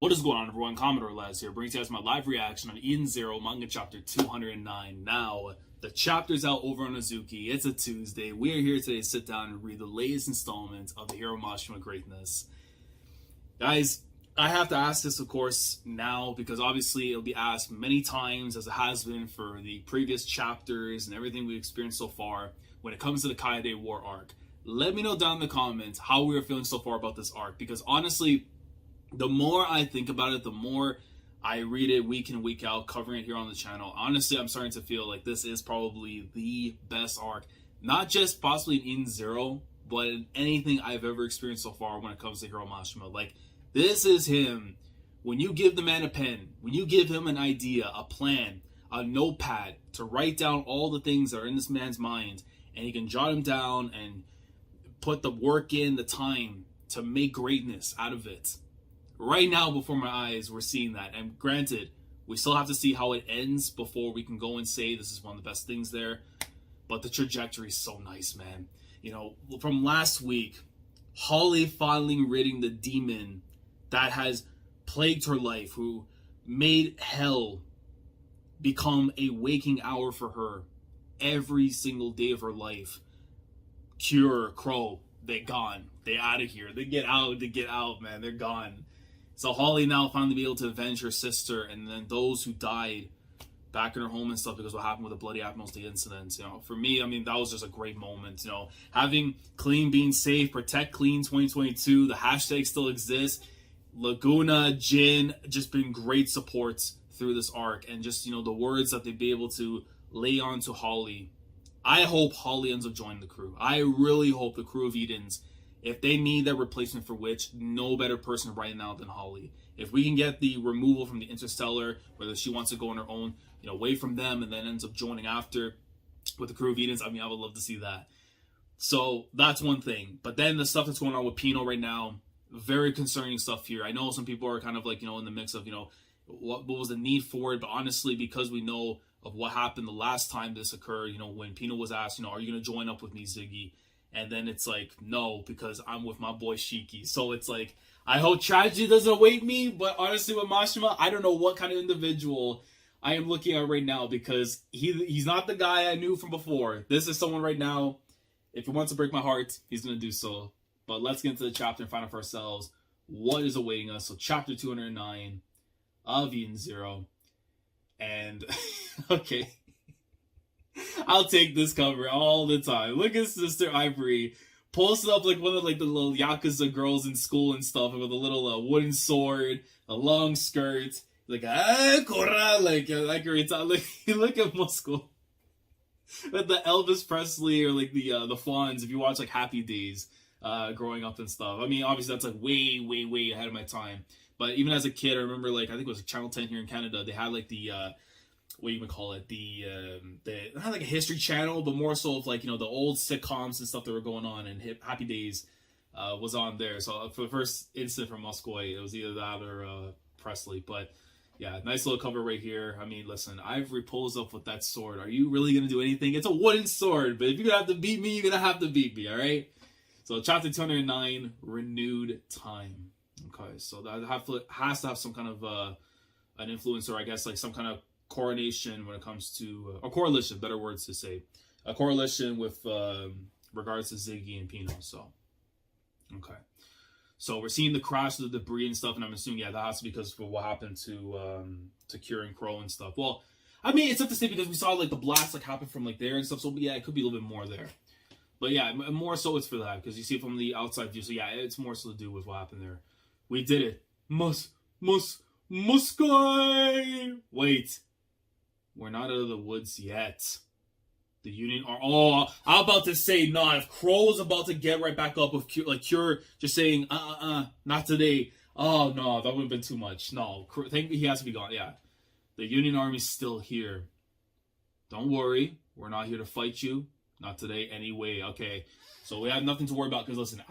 What is going on, everyone? Commodore Les here, brings you guys my live reaction on Eden Zero manga chapter 209. Now, the chapter's out over on Azuki. It's a Tuesday. We are here today to sit down and read the latest installment of the hero Mashima Greatness. Guys, I have to ask this, of course, now, because obviously it'll be asked many times, as it has been for the previous chapters and everything we've experienced so far when it comes to the Kaede War arc. Let me know down in the comments how we are feeling so far about this arc, because honestly, the more I think about it, the more I read it week in, week out, covering it here on the channel. Honestly, I'm starting to feel like this is probably the best arc. Not just possibly in Eden Zero, but in anything I've ever experienced so far when it comes to Hero Mashima. Like, this is him. When you give the man a pen, when you give him an idea, a plan, a notepad to write down all the things that are in this man's mind, and he can jot them down and put the work in, the time to make greatness out of it. Right now, before my eyes, we're seeing that. And granted, we still have to see how it ends before we can go and say this is one of the best things there. But the trajectory is so nice, man. You know, from last week, Holly finally ridding the demon that has plagued her life, who made hell become a waking hour for her every single day of her life. Cure, Crow, they gone. They out of here. They get out, man. They're gone. So Holly now finally be able to avenge her sister, and then those who died back in her home and stuff because what happened with the Bloody Admiral's Day incident. You know, for me, I mean, that was just a great moment. You know, having Clean being safe, protect Clean 2022, the hashtag still exists. Laguna, Jin, just been great supports through this arc, and just, you know, the words that they'd be able to lay on to Holly. I hope Holly ends up joining the crew. I really hope the crew of Edens, if they need that replacement for Witch, no better person right now than Holly. If we can get the removal from the Interstellar, whether she wants to go on her own, you know, away from them and then ends up joining after with the crew of Edens, I mean, I would love to see that. So that's one thing. But then the stuff that's going on with PINO right now, very concerning stuff here. I know some people are kind of like, you know, in the mix of, you know, what was the need for it? But honestly, because we know of what happened the last time this occurred, you know, when PINO was asked, you know, are you going to join up with me, Ziggy? And then it's like, no, because I'm with my boy Shiki. So it's like, I hope tragedy doesn't await me. But honestly, with Mashima, I don't know what kind of individual I am looking at right now, because he's not the guy I knew from before. This is someone right now, if he wants to break my heart, he's going to do so. But let's get into the chapter and find out for ourselves what is awaiting us. So chapter 209 of Eden Zero. And, okay. I'll take this cover all the time. Look at Sister Ivory posted up like one of like the little Yakuza girls in school and stuff with a little wooden sword, a long skirt, like Kora, like look at Moscow. But the Elvis Presley or like the Fonz, if you watch like Happy Days growing up and stuff. I mean, obviously that's like way ahead of my time. But even as a kid, I remember like, I think it was Channel 10 here in Canada, they had like the what do you even call it? The not like a history channel, but more so of like, you know, the old sitcoms and stuff that were going on, and Happy Days was on there. So for the first instant from Moscow, it was either that or Presley. But yeah, nice little cover right here. I mean, listen, Ivory pulls up with that sword. Are you really gonna do anything? It's a wooden sword, but if you're gonna have to beat me, you're gonna have to beat me. All right. So chapter 209, renewed time. Okay, so that has to have some kind of an influence, or I guess like some kind of coronation when it comes to a correlation, better words to say, a correlation with regards to Ziggy and PINO. So okay, so we're seeing the crash of the debris and stuff, and I'm assuming, yeah, that has to be because for what happened to Cure and Crow and stuff. Well, I mean, it's not to say because we saw like the blast like happen from like there and stuff, so yeah, it could be a little bit more there. But yeah, more so it's for that, because you see it from the outside view. So yeah, it's more so to do with what happened there. We did it. Muskai. Wait. We're not out of the woods yet. The Union are... Oh, I'm about to say, nah, if Crow was about to get right back up with Cure, like Cure just saying, not today. Oh, no, that would have been too much. No, I think he has to be gone. Yeah. The Union Army's still here. Don't worry. We're not here to fight you. Not today anyway. Okay. So we have nothing to worry about, because listen,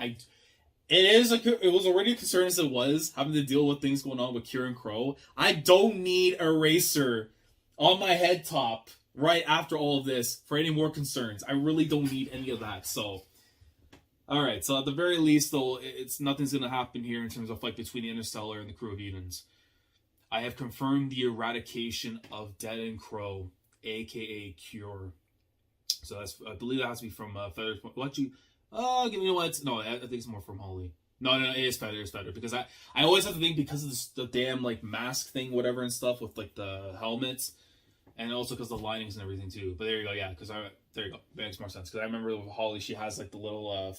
it was already a concern as it was, having to deal with things going on with Cure and Crow. I don't need Eraser on my head top right after all of this for any more concerns. I really don't need any of that. So All right, so at the very least, though, it's nothing's gonna happen here in terms of fight between the Interstellar and the crew of Edens. I have confirmed the eradication of Dead and Crow, aka Cure. So that's, I believe that has to be from Feather. What you? Give me what? No, I think it's more from Holly. No, it is Feather. It's Feather because I always have to think because of this, the damn like mask thing, whatever and stuff with like the helmets, and also because the linings and everything too. But there you go, yeah. Because there you go, it makes more sense. Because I remember with Holly, she has like the little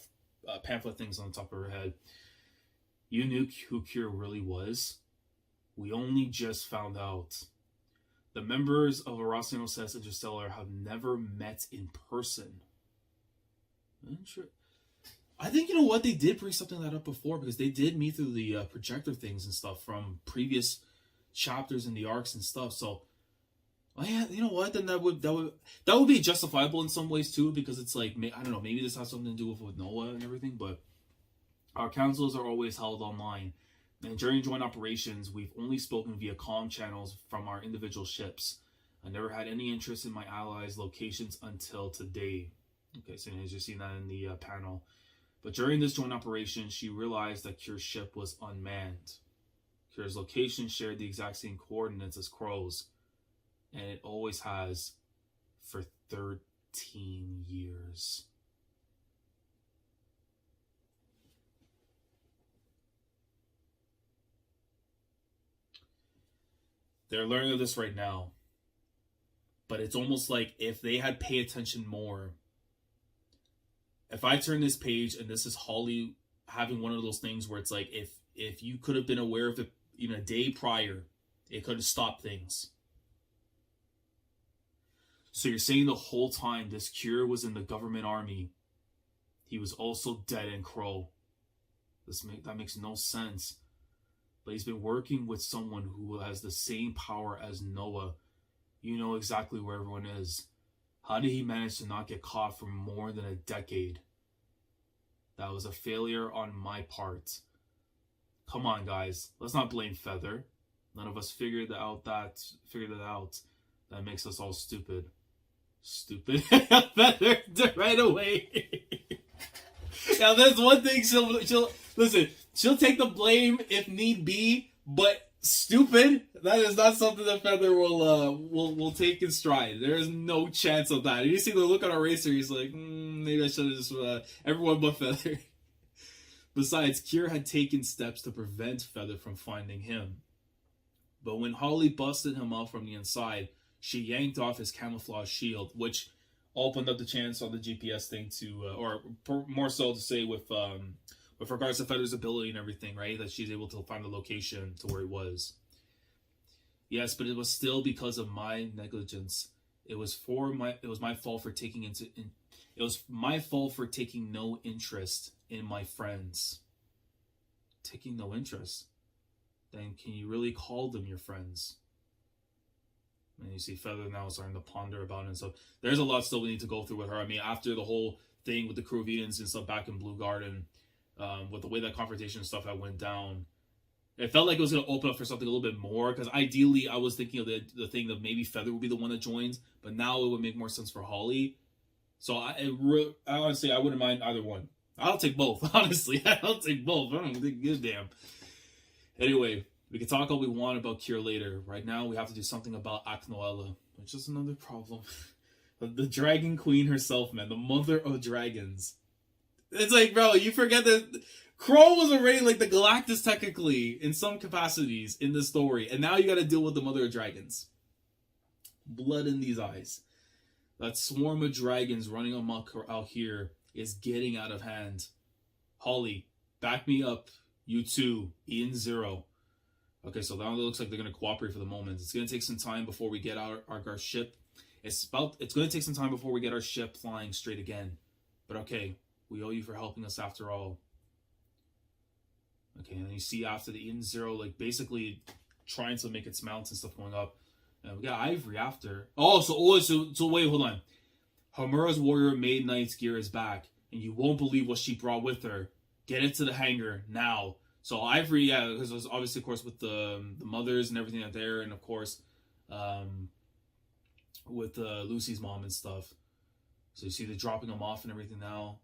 pamphlet things on the top of her head. You knew who Cure really was. We only just found out. The members of Horacio Says Interstellar have never met in person. I think, you know what, they did bring something like that up before because they did meet through the projector things and stuff from previous chapters in the arcs and stuff. So, well, yeah, you know what? Then that would be justifiable in some ways too because it's like, I don't know, maybe this has something to do with Noah and everything. But our councils are always held online. And during joint operations, we've only spoken via comm channels from our individual ships. I never had any interest in my allies' locations until today. Okay, so as you've seen that in the panel. But during this joint operation, she realized that Cure's ship was unmanned. Cure's location shared the exact same coordinates as Crow's. And it always has for 13 years. They're learning of this right now. But it's almost like if they had paid attention more. If I turn this page and this is Holly having one of those things where it's like if you could have been aware of it, you know, a day prior, it could have stopped things. So you're saying the whole time this Cure was in the government army, he was also Dead and Crow. That makes no sense. But he's been working with someone who has the same power as Noah. You know exactly where everyone is. How did he manage to not get caught for more than a decade? That was a failure on my part. Come on, guys. Let's not blame Feather. None of us figured it out. That makes us all stupid. Stupid. Feather right away. Now, there's one thing she'll listen. She'll take the blame if need be, but stupid, that is not something that Feather will take in stride. There is no chance of that. You see the look on Eraser, he's like, maybe I should have just everyone but Feather. Besides, Cure had taken steps to prevent Feather from finding him. But when Holly busted him out from the inside, she yanked off his camouflage shield, which opened up the chance on the GPS thing to, or more so to say with regards to Feather's ability and everything, right? That she's able to find the location to where he was. Yes, but it was still because of my negligence. It was my fault for taking no interest in my friends. Taking no interest? Then can you really call them your friends? And you see Feather now starting to ponder about it and stuff. There's a lot still we need to go through with her. I mean, after the whole thing with the crew of Edens and stuff back in Blue Garden, with the way that confrontation and stuff that went down, it felt like it was going to open up for something a little bit more. Because ideally, I was thinking of the thing that maybe Feather would be the one that joins, but now it would make more sense for Holly. So honestly, I wouldn't mind either one. I'll take both. Honestly, I'll take both. I don't think give a damn. Anyway, we can talk all we want about Cure later. Right now, we have to do something about Aknoella, which is another problem. The Dragon Queen herself, man, the mother of dragons. It's like, bro, you forget that Crow was already like the Galactus technically in some capacities in the story, and now you got to deal with the mother of dragons. Blood in these eyes. That swarm of dragons running amok out here is getting out of hand. Holly, back me up. You too, Ian Zero. Okay, so now it looks like they're going to cooperate for the moment. It's going to take some time before we get our ship. It's going to take some time before we get our ship flying straight again. But okay, we owe you for helping us after all. Okay, and you see after the Eden Zero, like basically trying to make its mounts and stuff going up. And we got Ivory after. So wait, hold on. Homura's warrior maid knight's gear is back, and you won't believe what she brought with her. Get it to the hangar now. So Ivory, yeah, because it was obviously, of course, with the mothers and everything out there, and of course, with Lucy's mom and stuff. So you see the dropping them off and everything now.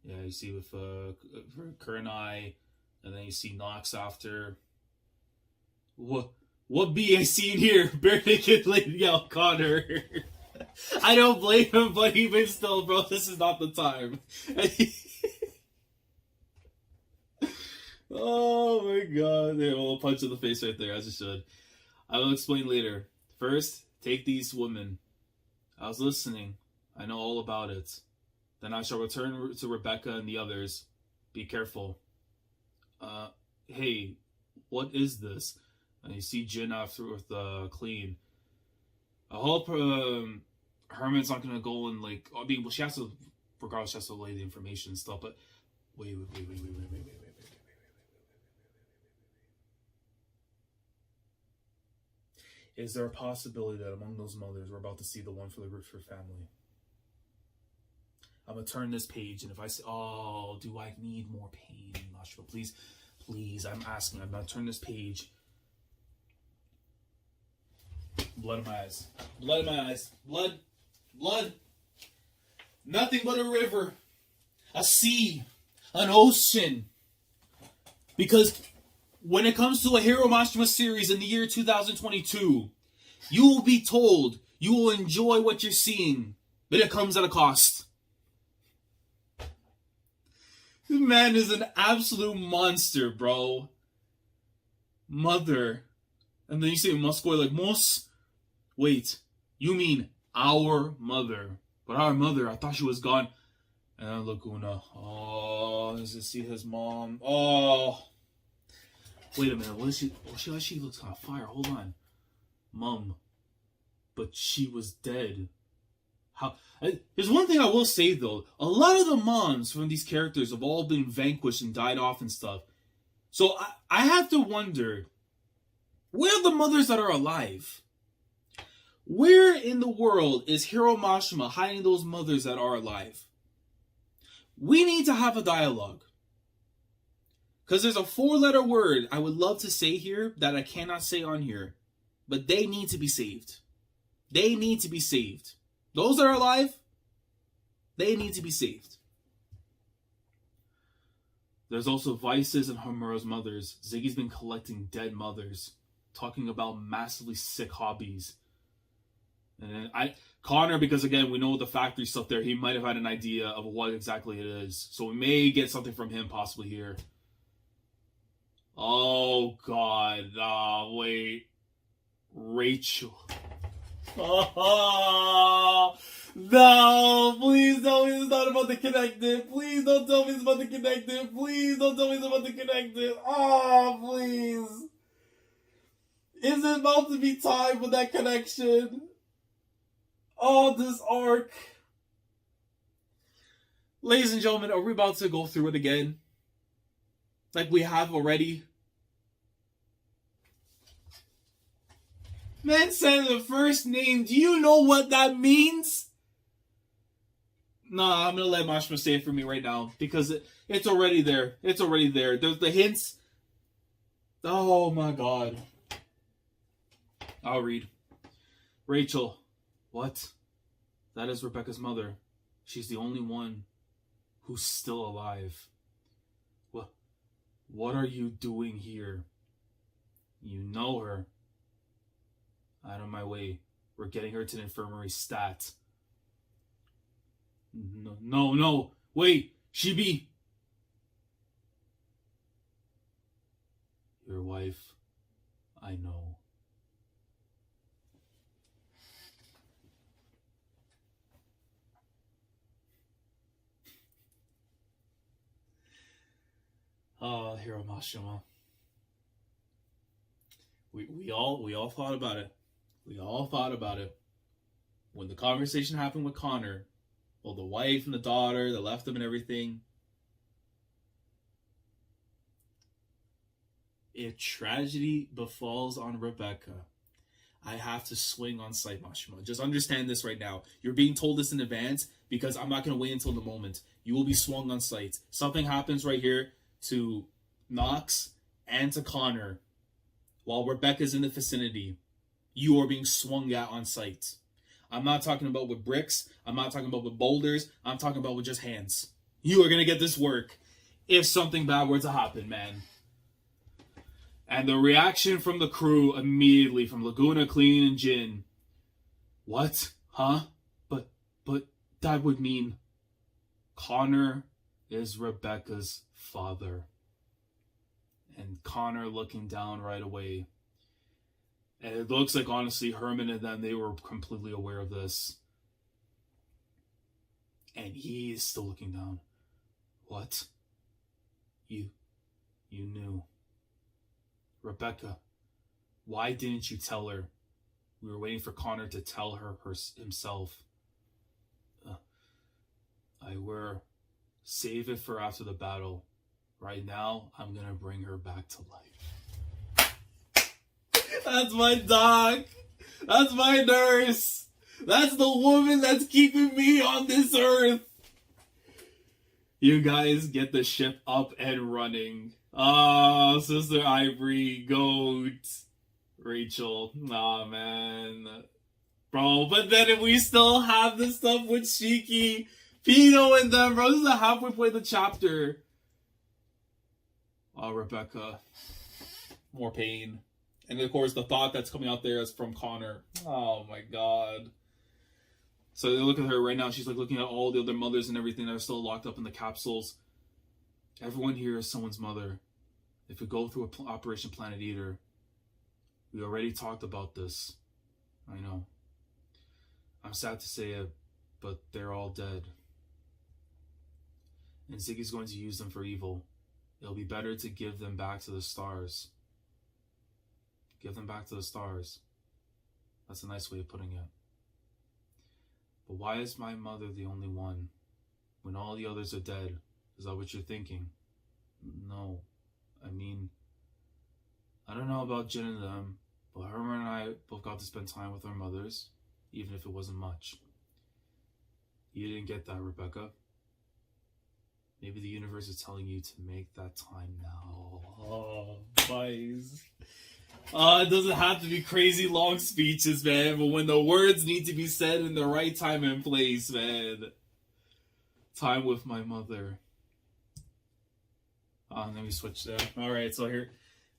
Yeah, you see with Kurenai, and then you see Nox after. What BA scene here? Bare naked lady out Connor. I don't blame him, but even still, bro, this is not the time. Oh my god. Yeah, well, a punch in the face right there, as it should. I will explain later. First, take these women. I was listening. I know all about it. Then I shall return to Rebecca and the others. Be careful. Hey, what is this? And you see Jin after with Clean. I hope Herman's not gonna go and like. I mean, well, she has to. Regardless, she has to lay the information and stuff. But wait. Is there a possibility that among those mothers we're about to see the one for the Richford family? I'm gonna turn this page, and if I say, "Oh, do I need more pain?" Mashima, please, I'm asking. I'm gonna turn this page. Blood in my eyes. Blood in my eyes. Blood. Nothing but a river, a sea, an ocean. Because when it comes to a Hero Mashima series in the year 2022, you will be told you will enjoy what you're seeing, but it comes at a cost. This man is an absolute monster, bro. Mother. And then you say Moskoy like Mos. Wait, you mean our mother. But our mother, I thought she was gone. And then Laguna. Oh, does it see his mom? Oh. Wait a minute, what is she? Oh, she looks on fire. Hold on. Mom. But she was dead. How? There's one thing I will say, though. A lot of the moms from these characters have all been vanquished and died off and stuff. So I have to wonder, where are the mothers that are alive? Where in the world is Hiro Mashima hiding those mothers that are alive? We need to have a dialogue. Because there's a 4-letter word I would love to say here that I cannot say on here. But they need to be saved. They need to be saved. Those that are alive, they need to be saved. There's also Vices and Homura's mothers. Ziggy's been collecting dead mothers. Talking about massively sick hobbies. And then Connor, because again, we know the factory stuff there, he might have had an idea of what exactly it is. So we may get something from him possibly here. Oh, God. Wait. Rachel. Oh, no. Please tell me it's not about the connected. Please don't tell me it's about the connected. Please don't tell me it's about the connected. Oh, please. Is it about to be time with that connection? Oh, this arc. Ladies and gentlemen, are we about to go through it again? Like we have already? Man said the first name. Do you know what that means? Nah, I'm gonna let Mashima say it for me right now. Because it's already there. It's already there. There's the hints. Oh my god. I'll read. Rachel. What? That is Rebecca's mother. She's the only one who's still alive. What are you doing here? You know her. Out of my way. We're getting her to the infirmary stat. No. Wait. She be... Your wife. I know. Oh, Hiro Mashima. We all thought about it. We all thought about it. When the conversation happened with Connor, well, the wife and the daughter, they left him and everything. If tragedy befalls on Rebecca, I have to swing on sight, Mashima. Just understand this right now. You're being told this in advance because I'm not going to wait until the moment. You will be swung on sight. Something happens right here to Nox and to Connor while Rebecca's in the vicinity. You are being swung at on sight. I'm not talking about with bricks. I'm not talking about with boulders. I'm talking about with just hands. You are gonna get this work if something bad were to happen, man. And the reaction from the crew immediately, from Laguna, Clean, and Jin. What? Huh? But that would mean Connor is Rebecca's father. And Connor looking down right away. And it looks like, honestly, Herman and them, they were completely aware of this. And he is still looking down. What? You knew. Rebecca, why didn't you tell her? We were waiting for Connor to tell her himself. I were save it for after the battle. Right now, I'm gonna bring her back to life. That's my doc. That's my nurse. That's the woman that's keeping me on this earth. You guys get the ship up and running. Oh, Sister Ivory, Goat, Rachel. Aw, man. Bro, but then we still have this stuff with Shiki, Pino, and them, bro. This is the halfway point of the chapter. Oh, Rebecca. More pain. And of course, the thought that's coming out there is from Connor. Oh my god. So they look at her right now. She's like looking at all the other mothers and everything that are still locked up in the capsules. Everyone here is someone's mother. If we go through Operation Planet Eater, we already talked about this. I know. I'm sad to say it, but they're all dead. And Ziggy's going to use them for evil. It'll be better to give them back to the stars. Give them back to the stars. That's a nice way of putting it. But why is my mother the only one when all the others are dead? Is that what you're thinking? No. I mean, I don't know about Jen and them, but Herman and I both got to spend time with our mothers, even if it wasn't much. You didn't get that, Rebecca. Maybe the universe is telling you to make that time now. Oh, boys. It doesn't have to be crazy long speeches, man, but when the words need to be said in the right time and place, man. Time with my mother. Let me switch there. Alright, so here,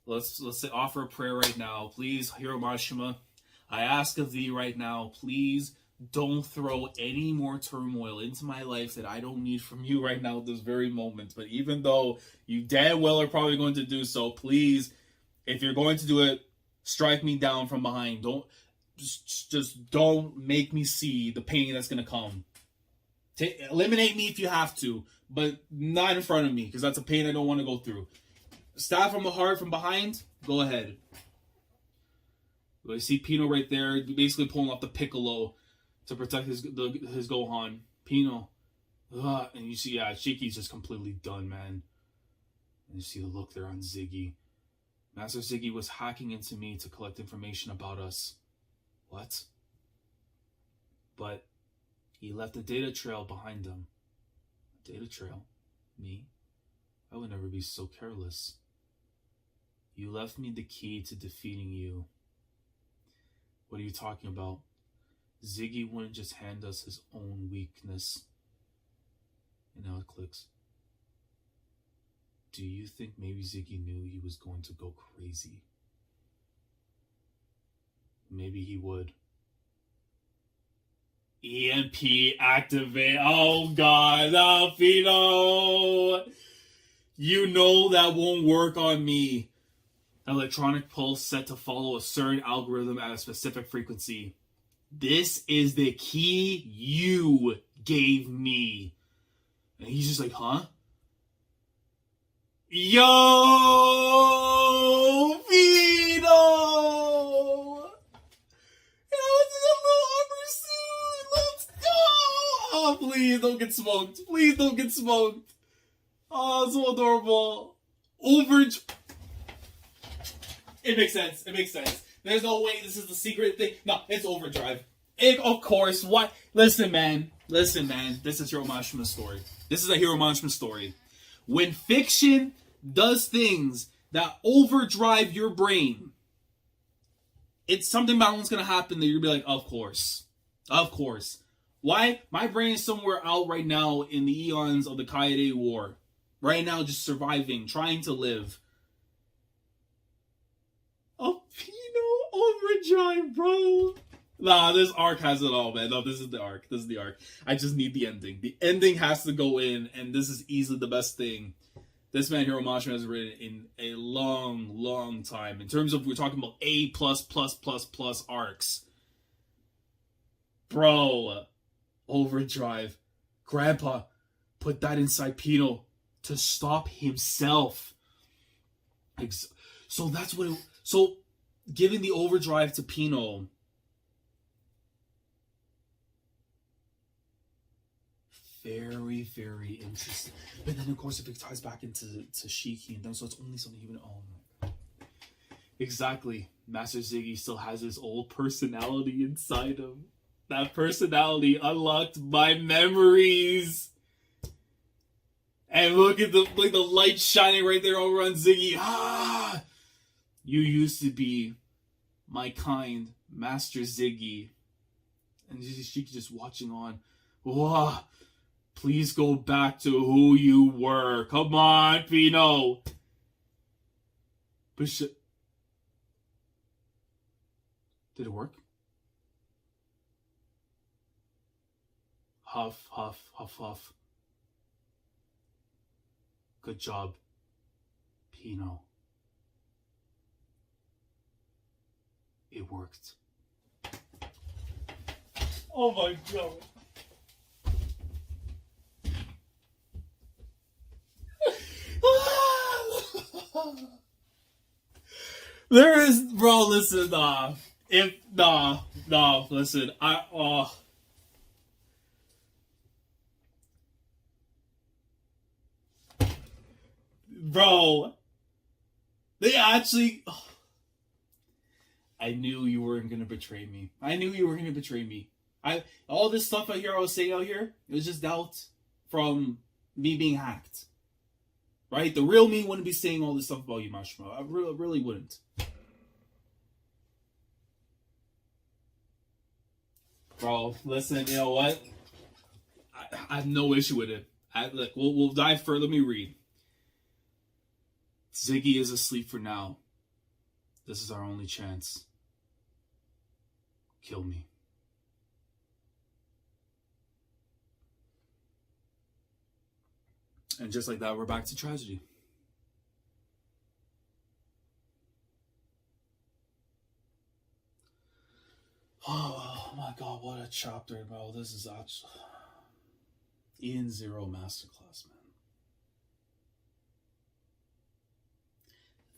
let's offer a prayer right now. Please, Hero Mashima, I ask of thee right now, please don't throw any more turmoil into my life that I don't need from you right now at this very moment. But even though you damn well are probably going to do so, please, if you're going to do it, strike me down from behind. Don't just don't make me see the pain that's going to come. Eliminate me if you have to, but not in front of me, because that's a pain I don't want to go through. Stab from the heart from behind, go ahead. You see Pino right there, basically pulling off the Piccolo to protect his Gohan. Pino. And you see, Shiki's just completely done, man. And you see the look there on Ziggy. Master Ziggy was hacking into me to collect information about us. What? But he left a data trail behind him. A data trail? Me? I would never be so careless. You left me the key to defeating you. What are you talking about? Ziggy wouldn't just hand us his own weakness. And now it clicks. Do you think maybe Ziggy knew he was going to go crazy? Maybe he would. EMP activate. Oh god, Alfino! You know that won't work on me. Electronic pulse set to follow a certain algorithm at a specific frequency. This is the key you gave me. And he's just like, huh? Yo, Vito! Let's go! Oh, please don't get smoked. Please don't get smoked. Oh, so adorable. It makes sense. It makes sense. There's no way this is the secret thing. No, it's overdrive. Of course. What? Listen, man. This is Hero Mashima's story. This is a Hero Mashima story. When fiction does things that overdrive your brain, it's something about what's going to happen that you're going to be like, of course. Why? My brain is somewhere out right now in the eons of the Kaede War. Right now, just surviving, trying to live. Oh, PINO overdrive, bro. Nah, this arc has it all, man. No, this is the arc. This is the arc. I just need the ending. The ending has to go in, and this is easily the best thing this man Hiro Mashima has written in a long, long time. In terms of, we're talking about A++++ arcs. Bro, overdrive. Grandpa put that inside PINO to stop himself. So that's what it, so giving the overdrive to PINO, very, very interesting. But then, of course, if it ties back into Shiki, and then so it's only something even. Oh my god! Exactly. Master Ziggy still has his old personality inside him. That personality unlocked my memories. And look at the light shining right there over on Ziggy. Ah, you used to be my kind Master Ziggy, and Shiki just watching on. Whoa. Please go back to who you were. Come on, PINO. But did it work? Huff, huff, huff, huff. Good job, PINO. It worked. Oh my god. There is, bro, listen, listen, bro, they actually, I knew you weren't gonna betray me. All this stuff I was saying out here, it was just doubt from me being hacked. Right? The real me wouldn't be saying all this stuff about you, Mashima. I really wouldn't. Bro, listen, you know what? I have no issue with it. Look, we'll dive further. Let me read. Ziggy is asleep for now. This is our only chance. Kill me. And just like that, we're back to tragedy. Oh my god, what a chapter, bro. This is actually Ian Zero Masterclass, man.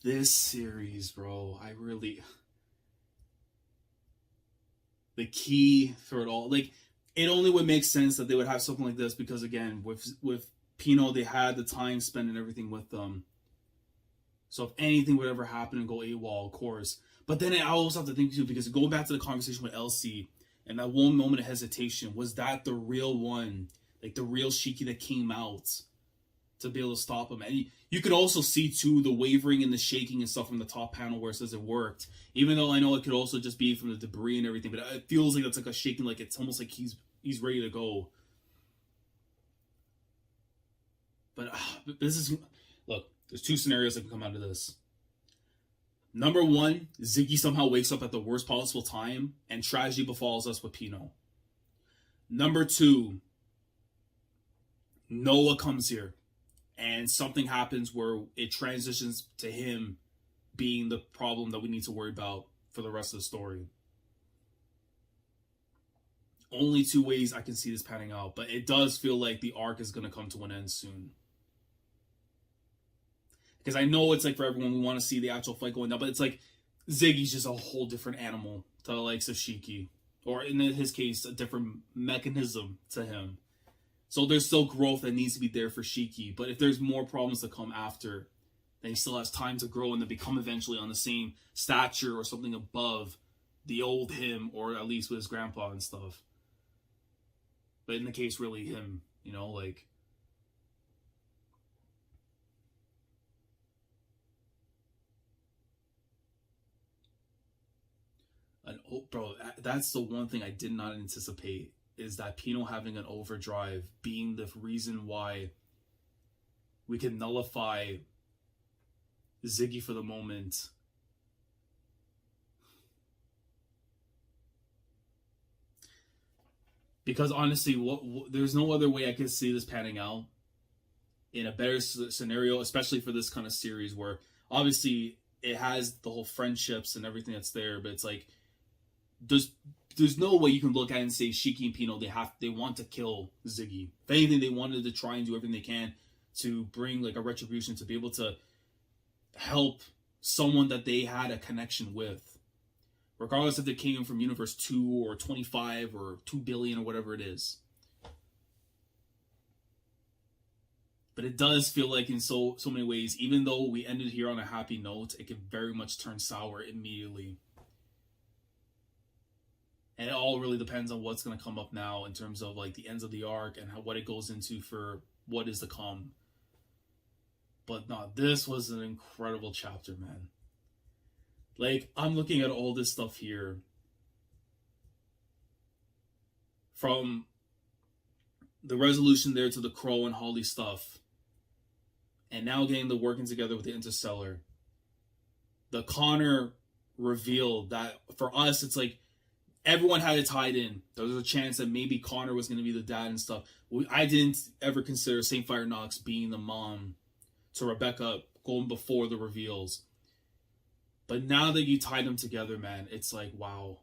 This series, bro, the key for it all, like, it only would make sense that they would have something like this because, again, with PINO, they had the time spent and everything with them. So if anything would ever happen and go AWOL, of course. But then I also have to think too, because going back to the conversation with Elsie and that one moment of hesitation, was that the real one? Like the real Shiki that came out to be able to stop him? And you could also see too the wavering and the shaking and stuff from the top panel where it says it worked. Even though I know it could also just be from the debris and everything, but it feels like it's like a shaking, like it's almost like he's ready to go. But this is, look, there's two scenarios that can come out of this. Number one, Ziggy somehow wakes up at the worst possible time and tragedy befalls us with PINO. Number two, Noah comes here and something happens where it transitions to him being the problem that we need to worry about for the rest of the story. Only two ways I can see this panning out, but it does feel like the arc is going to come to an end soon. Because I know it's like for everyone, we want to see the actual fight going down, but it's like Ziggy's just a whole different animal to the likes of Shiki. Or in his case, a different mechanism to him. So there's still growth that needs to be there for Shiki. But if there's more problems to come after, then he still has time to grow and to become eventually on the same stature or something above the old him, or at least with his grandpa and stuff. But in the case, really him, you know, like... And, oh, bro, that's the one thing I did not anticipate, is that PINO having an overdrive being the reason why we can nullify Ziggy for the moment. Because honestly, there's no other way I could see this panning out in a better scenario, especially for this kind of series where obviously it has the whole friendships and everything that's there, but it's like there's no way you can look at it and say Shiki and PINO they want to kill Ziggy. If anything, they wanted to try and do everything they can to bring like a retribution to be able to help someone that they had a connection with, regardless if they came from universe 2 or 25 or 2 billion or whatever it is. But it does feel like in so many ways, even though we ended here on a happy note, it could very much turn sour immediately. And it all really depends on what's going to come up now in terms of like the ends of the arc and what it goes into for what is to come. But no, this was an incredible chapter, man. Like, I'm looking at all this stuff here. From the resolution there to the Crow and Holly stuff. And now getting the working together with the Interstellar. The Connor reveal that for us, it's like everyone had it tied in. There was a chance that maybe Connor was going to be the dad and stuff. I didn't ever consider St. Fire Knox being the mom to Rebecca going before the reveals. But now that you tie them together, man, it's like, wow.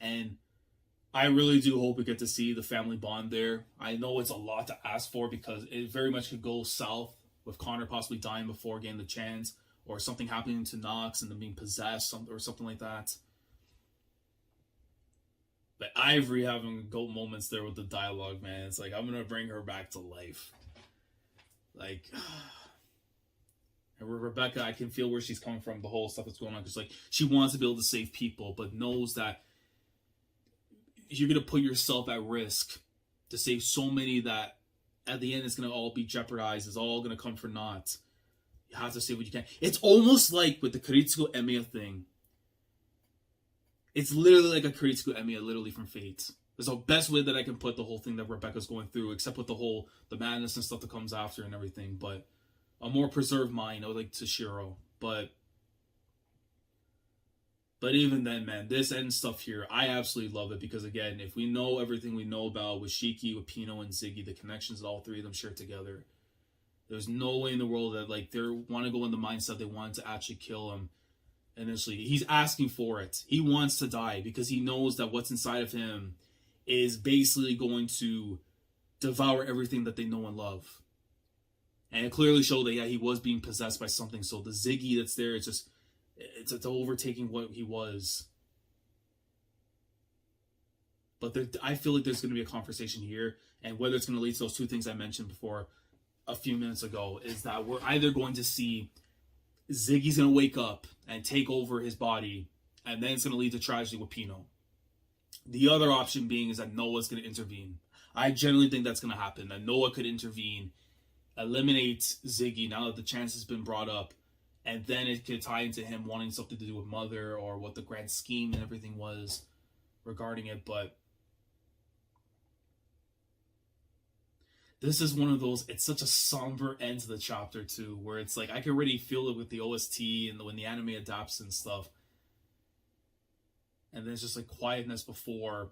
And I really do hope we get to see the family bond there. I know it's a lot to ask for because it very much could go south with Connor possibly dying before getting the chance, or something happening to Knox and them being possessed or something like that. But Ivory having goat moments there with the dialogue, man. It's like, I'm going to bring her back to life. Like, and with Rebecca, I can feel where she's coming from, the whole stuff that's going on. Because, like, she wants to be able to save people, but knows that you're going to put yourself at risk to save so many that at the end it's going to all be jeopardized. It's all going to come for naught. You have to save what you can. It's almost like with the Kiritsuko Emiya thing. It's literally like a Kiritsuko Emiya, literally from Fate. There's the best way that I can put the whole thing that Rebecca's going through, except with the madness and stuff that comes after and everything. But a more preserved mind, I would like Toshiro. But even then, man, this end stuff here, I absolutely love it because, again, if we know everything we know about with Shiki, with PINO, and Ziggy, the connections that all three of them share together, there's no way in the world that, like, they want to go in the mindset they want to actually kill him initially. He's asking for it. He wants to die because he knows that what's inside of him is basically going to devour everything that they know and love. And it clearly showed that, yeah, he was being possessed by something. So the Ziggy that's there, it's overtaking what he was. But I feel like there's going to be a conversation here, and whether it's going to lead to those two things I mentioned before a few minutes ago, is that we're either going to see Ziggy's going to wake up and take over his body, and then it's going to lead to tragedy with PINO. The other option being is that Noah's going to intervene. I generally think that's going to happen, that Noah could intervene, eliminate Ziggy now that the chance has been brought up, and then it could tie into him wanting something to do with Mother or what the grand scheme and everything was regarding it. But this is one of those, it's such a somber end to the chapter too, where it's like I can already feel it with the OST and when the anime adapts and stuff. And then it's just like quietness before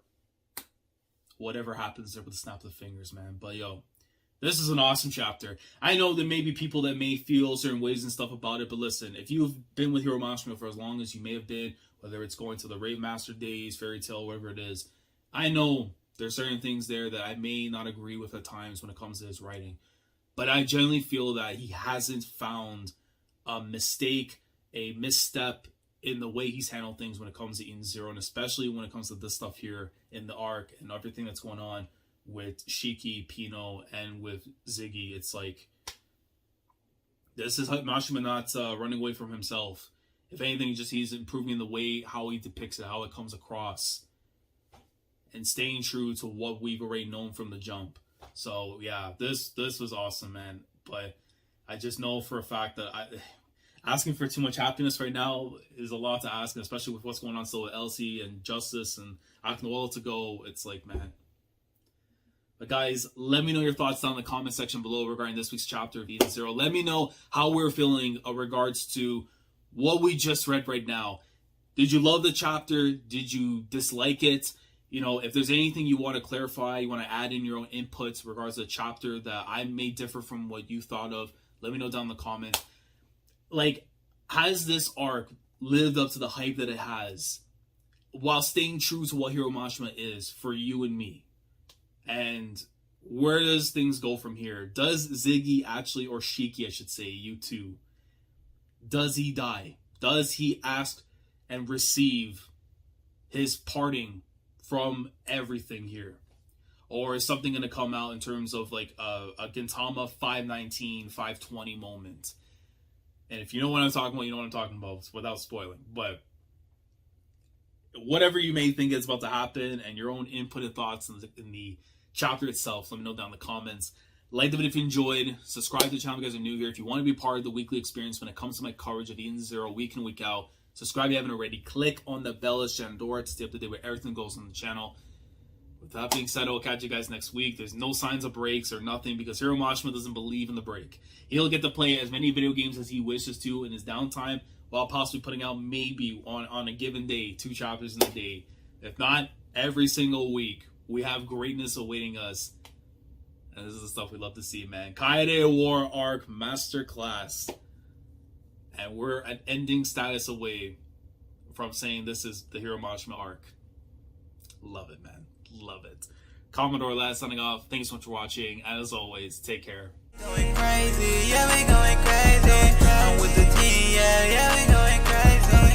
whatever happens there with the snap of the fingers, man. But yo, this is an awesome chapter. I know there may be people that may feel certain ways and stuff about it, but listen, if you've been with Hero Mashima for as long as you may have been, whether it's going to the Rave Master days, Fairy Tail, whatever it is, I know there's certain things there that I may not agree with at times when it comes to his writing. But I generally feel that he hasn't found a mistake, a misstep in the way he's handled things when it comes to Eden Zero, and especially when it comes to this stuff here in the arc and everything that's going on with Shiki, PINO, and with Ziggy. It's like, this is Mashima not running away from himself. If anything, he's improving the way how he depicts it, how it comes across, and staying true to what we've already known from the jump. So yeah, this was awesome, man. But I just know for a fact that asking for too much happiness right now is a lot to ask, and especially with what's going on still with Elsie and Justice and Akinola to go. It's like, man. But guys, let me know your thoughts down in the comment section below regarding this week's chapter of Eden Zero. Let me know how we're feeling in regards to what we just read right now. Did you love the chapter? Did you dislike it? You know, if there's anything you want to clarify, you want to add in your own inputs regards to the chapter that I may differ from what you thought of, let me know down in the comments. Like, has this arc lived up to the hype that it has while staying true to what Hero Mashima is for you and me? And where does things go from here? Does Ziggy actually, or Shiki I should say, you two, does he die? Does he ask and receive his parting from everything here? Or is something going to come out in terms of like a Gintama 519, 520 moment? And if you know what I'm talking about, you know what I'm talking about without spoiling. But whatever you may think is about to happen and your own input and thoughts in the chapter itself, let me know down in the comments. Like the video if you enjoyed. Subscribe to the channel if you guys are new here. If you want to be part of the weekly experience when it comes to my coverage of Eden Zero week in, week out, subscribe if you haven't already. Click on the bell as Shandora to stay up to date with everything that goes on the channel. With that being said, I will catch you guys next week. There's no signs of breaks or nothing because Hiro Mashima doesn't believe in the break. He'll get to play as many video games as he wishes to in his downtime while possibly putting out maybe on a given day 2 chapters in a day. If not, every single week. We have greatness awaiting us. And this is the stuff we love to see, man. Kaede War arc masterclass. And we're an ending status away from saying this is the Hiro Mashima arc. Love it, man. Love it. Commodore last signing off. Thanks so much for watching. As always, take care. Going crazy, yeah, we going crazy. I'm with the team, yeah, we going crazy.